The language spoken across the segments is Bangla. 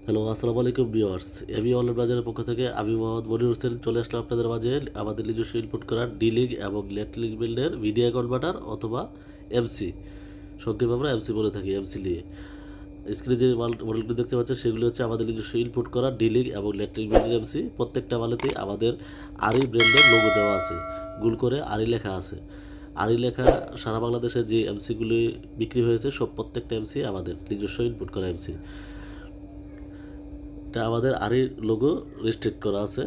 হ্যালো, আসসালামু আলাইকুম ভিউয়ার্স। এবি অনলাইন বাজারের পক্ষ থেকে আমি মোহাম্মদ মনির হোসেন চলে আসলাম আপনাদের মাঝে আমাদের নিজস্ব ইনপুট করা ডিলিং এবং লেটলিং বিল্ডের মিডিয়া কনভার্টার অথবা এমসি, সংক্ষেপে আমরা এমসি বলে থাকি। এমসি নিয়ে স্ক্রিনে যে মডেলগুলো দেখতে পাচ্ছেন সেগুলি হচ্ছে আমাদের নিজস্ব ইনপুট করা ডিলিং এবং লেটলিং বিল্ডের এমসি। প্রত্যেকটা মালেতে আমাদের আরি ব্র্যান্ডের লোগো দেওয়া আছে, গোল করে আরি লেখা আছে। আরি লেখা সারা বাংলাদেশে যে এমসিগুলি বিক্রি হয়েছে সব প্রত্যেকটা এমসি আমাদের নিজস্ব ইনপুট করা এমসি। এটা আমাদের আরির লোগো রেজিস্ট্রেট করা আছে।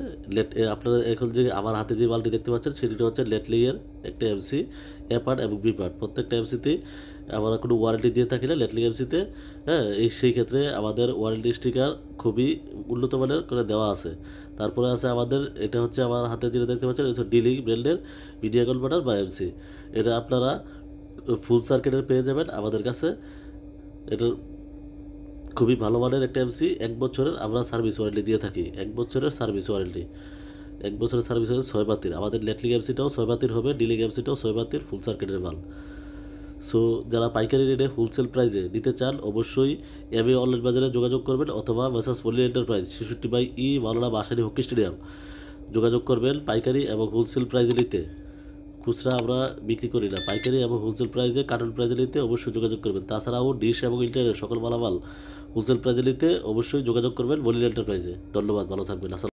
আপনারা এখন যে আমার হাতে যে মালটি দেখতে পাচ্ছেন সেটি হচ্ছে লেটলিংয়ের একটা এমসি। এ পার্ট এবং বি পার্ট প্রত্যেকটা এমসিতেই আমরা কোনো ওয়ারেন্টি দিয়ে থাকি না লেটলিং এমসিতে। হ্যাঁ, সেই ক্ষেত্রে আমাদের ওয়ারেন্টি স্টিকার খুবই উন্নত মানের করে দেওয়া আছে। তারপরে আছে আমাদের, এটা হচ্ছে আমার হাতে যেটা দেখতে পাচ্ছেন, এটা হচ্ছে ডিলিং ব্র্যান্ডের মিডিয়া কনভার্টার বা এমসি। এটা আপনারা ফুল সার্কিটের পেয়ে যাবেন আমাদের কাছে। এটার খুবই ভালো মানের একটা এমসি। 1 বছরের আমরা সার্ভিস ওয়ারেন্টি দিয়ে থাকি। 1 বছরের সার্ভিস ওয়ারেন্টি, 1 বছরের সার্ভিস ওয়ারেন্টি 6 বাতির। আমাদের লেটলিং এমসিটাও 6 বাতির হবে, ডিলিং এমসিটাও 6 বাতির ফুল সার্কিটের মাল। সো যারা পাইকারি রেটে হোলসেল প্রাইসে নিতে চান অবশ্যই এবি অনলাইন বাজারে যোগাযোগ করবেন অথবা মেসার্স ফলি এন্টারপ্রাইজ 66/E মাওলানা ভাসানী হকি স্টেডিয়াম যোগাযোগ করবেন পাইকারি এবং হোলসেল প্রাইসে নিতে। খুচরা আমরা বিক্রি করি না, পাইকারি এবং হোলসেল প্রাইসে কার্টন প্রাইসে নিতে অবশ্যই যোগাযোগ করবেন। তাছাড়াও ডিশ এবং ইন্টারনেট সকল মালামাল হোলসেল প্রাইসে নিতে অবশ্যই যোগাযোগ করবেন বলিল এন্টারপ্রাইজে। ধন্যবাদ, ভালো থাকবেন। আসসালাম।